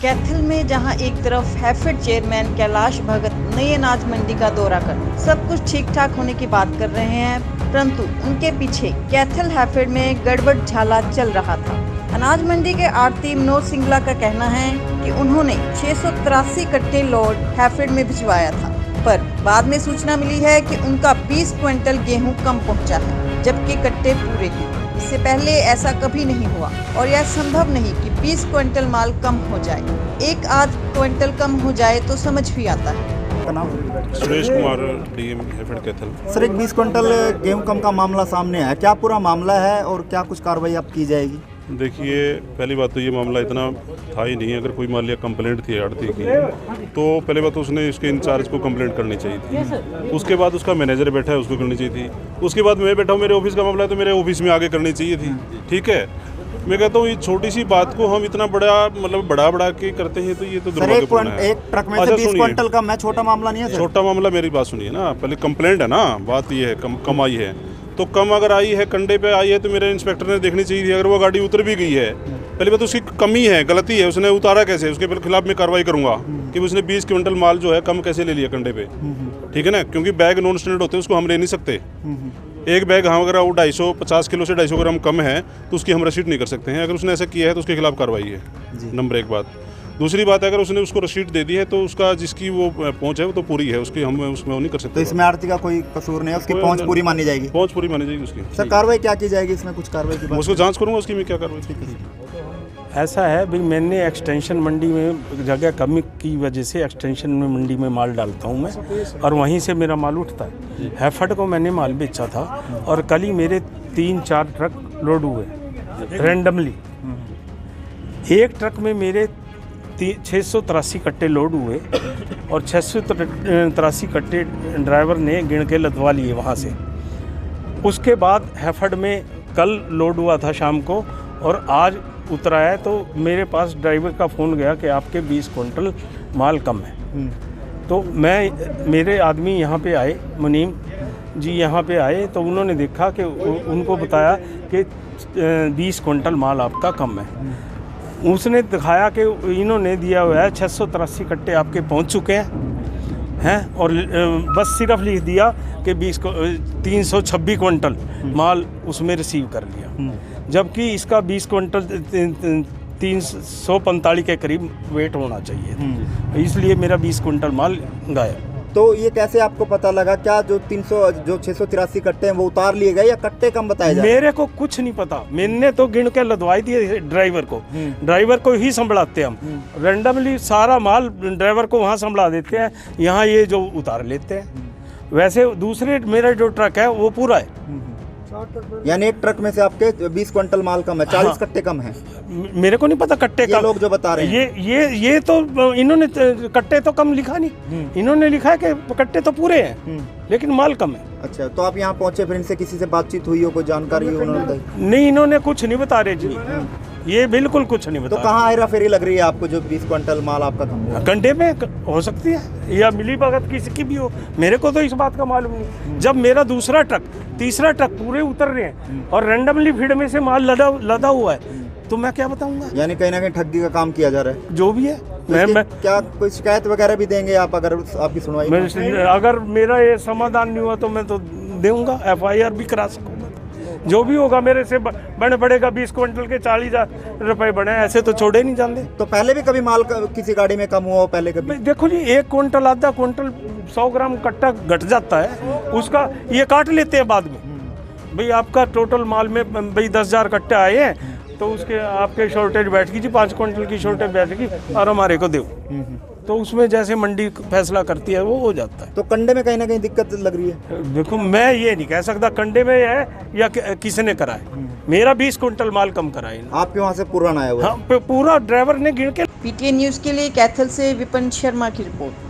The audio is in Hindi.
कैथल में जहां एक तरफ हैफेड चेयरमैन कैलाश भगत नई अनाज मंडी का दौरा कर सब कुछ ठीक ठाक होने की बात कर रहे हैं, परंतु उनके पीछे कैथल हैफेड में गड़बड़ झाला चल रहा था। अनाज मंडी के आड़ती मनोज सिंगला का कहना है कि उन्होंने 683 कट्टे लोड हैफेड में भिजवाया था, पर बाद में सूचना मिली है कि उनका 20 क्विंटल गेहूं कम पहुंचा है, जबकि कट्टे पूरे हैं। इससे पहले ऐसा कभी नहीं हुआ और यह संभव नहीं कि 20 क्विंटल माल कम हो जाए। एक आध क्विंटल कम हो जाए तो समझ भी आता है। सुरेश कुमार, डीएम हैफेड कैथल। सर, एक 20 क्विंटल गेहूं कम का मामला सामने है, क्या पूरा मामला है और क्या कुछ कार्रवाई अब की जाएगी? देखिए, पहली बात तो ये मामला इतना था ही नहीं। अगर कोई मान लिया कंप्लेंट थी आड़ती की, तो पहले बात तो उसने उसके इंचार्ज को कंप्लेंट करनी चाहिए थी। उसके बाद उसका मैनेजर बैठा है, उसको करनी चाहिए थी। उसके बाद मैं बैठा हूँ, मेरे ऑफिस का मामला है तो मेरे ऑफिस में आगे करनी चाहिए थी। ठीक है, मैं कहता हूँ ये छोटी सी बात को हम इतना बड़ा मतलब बढ़ा के करते हैं, तो ये तो दुर्भाग्यपूर्ण है। एक ट्रक में से 20 क्विंटल कम है, छोटा मामला नहीं है सर? छोटा मामला, मेरी बात सुनिए ना, पहले कंप्लेंट है ना, बात ये है कम आई है तो कम अगर आई है, कंडे पे आई है तो मेरे इंस्पेक्टर ने देखनी चाहिए थी। अगर वो गाड़ी उतर भी गई है, पहले बात उसकी कमी है, गलती है, उसने उतारा कैसे, उसके खिलाफ मैं कार्रवाई करूंगा कि उसने 20 क्विंटल माल जो है कम कैसे ले लिया कंडे पे। ठीक है ना, क्योंकि बैग नॉन स्टैंडर्ड होते हैं, उसको हम ले नहीं सकते। एक बैग हम अगर वो 250 किलो से 250 ग्राम कम है तो उसकी हम रसीद नहीं कर सकते हैं। अगर उसने ऐसा किया है तो उसके खिलाफ कार्रवाई है, नंबर एक बात। दूसरी बात है, अगर उसने उसको रसीद दे दी है तो उसका जिसकी वो पहुंच है वो तो पूरी है, उसकी हम उसमें वो नहीं कर सकते। तो इसमें आड़ती का कोई कसूर नहीं है, उसकी पहुंच पूरी मानी जाएगी? पहुंच पूरी मानी जाएगी उसकी। सर, कार्रवाई क्या की जाएगी इसमें? कुछ कार्रवाई की बात? उसको जांच करूंगा उसकी, मैं क्या कार्रवाई। ऐसा है भाई, मैंने एक्सटेंशन मंडी में जगह कमी की वजह से एक्सटेंशन में मंडी में माल डालता हूं मैं, और वहीं से मेरा माल उठता है। हैफेड को मैंने माल बेचा था और कल ही मेरे 3-4 ट्रक लोड हुए रैंडमली। एक ट्रक में मेरे 683 कट्टे लोड हुए और 683 कट्टे ड्राइवर ने गिन के लदवा लिए वहाँ से। उसके बाद हैफेड में कल लोड हुआ था शाम को और आज उतरा है, तो मेरे पास ड्राइवर का फ़ोन गया कि आपके 20 क्विंटल माल कम है। तो मेरे आदमी यहाँ पे आए, मुनीम जी यहाँ पे आए, तो उन्होंने देखा कि उनको बताया कि 20 क्विंटल माल आपका कम है। उसने दिखाया कि इन्होंने दिया हुआ है 683 कट्टे आपके पहुँच चुके हैं और बस सिर्फ लिख दिया कि 326 क्विंटल माल उसमें रिसीव कर लिया, जबकि इसका 20 क्विंटल 345 के करीब वेट होना चाहिए। इसलिए मेरा 20 क्विंटल माल गायब। तो ये कैसे आपको पता लगा? क्या जो 683 कट्टे हैं वो उतार लिए गए या कट्टे कम बताए जा रहे? मेरे को कुछ नहीं पता, मैंने तो गिन के लदवाई दिए ड्राइवर को। ड्राइवर को ही संभलाते हम, रैंडमली सारा माल ड्राइवर को वहाँ संभला देते हैं, यहाँ ये जो उतार लेते हैं। वैसे दूसरे मेरा जो ट्रक है वो पूरा है। यानी एक ट्रक में से आपके 20 क्विंटल माल कम है, 40 कट्टे कम है। मेरे को नहीं पता कट्टे कम, लोग जो बता रहे हैं ये तो इन्होंने कट्टे तो कम लिखा नहीं, इन्होंने लिखा है कि कट्टे तो पूरे हैं लेकिन माल कम है। अच्छा, तो आप यहाँ पहुंचे, फिर इनसे किसी से बातचीत हुई हो, कोई जानकारी हो उन्होंने? नहीं, इन्होंने कुछ नहीं बता रहे जी, ये बिल्कुल कुछ नहीं बता। तो कहाँ हेरा फेरी लग रही है आपको जो 20 क्विंटल माल आपका कम है? कंडे में हो सकती है या मिली भगत किसी की भी हो, मेरे को तो इस बात का मालूम नहीं। जब मेरा दूसरा ट्रक, तीसरा ट्रक पूरे उतर रहे हैं और रैंडमली फील्ड में से माल लदा हुआ है, तो मैं क्या बताऊंगा? यानी कहीं ना कहीं ठगी का काम किया जा रहा है। जो भी है, मैं क्या कोई शिकायत वगैरह भी देंगे आप अगर आपकी सुनवाई? अगर मेरा ये समाधान नहीं हुआ तो मैं तो दूंगा, FIR भी करा सकूंगा। जो भी होगा मेरे से बने पड़ेगा। 20 क्विंटल के 40,000 रुपए बने, ऐसे तो छोड़े नहीं जाते। तो पहले भी कभी माल किसी गाड़ी में कम हुआ हो? पहले कभी? देखो जी, 1 क्विंटल आधा क्विंटल 100 ग्राम कट्टा घट जाता है, उसका ये काट लेते हैं बाद में। भाई आपका टोटल माल में भाई 10,000 कट्टे आए हैं तो उसके आपके शॉर्टेज बैठ गई जी, 5 क्विंटल की शॉर्टेज बैठ गई और हमारे को दो, तो उसमें जैसे मंडी फैसला करती है वो हो जाता है। तो कंडे में कहीं ना कहीं दिक्कत लग रही है? देखो, मैं ये नहीं कह सकता कंडे में है या किसने करा है। मेरा 20 क्विंटल माल कम करा है। आपके वहाँ से पूरा आया हुआ? हाँ, पूरा ड्राइवर ने गिन के। PTN न्यूज़ के लिए कैथल से विपिन शर्मा की रिपोर्ट।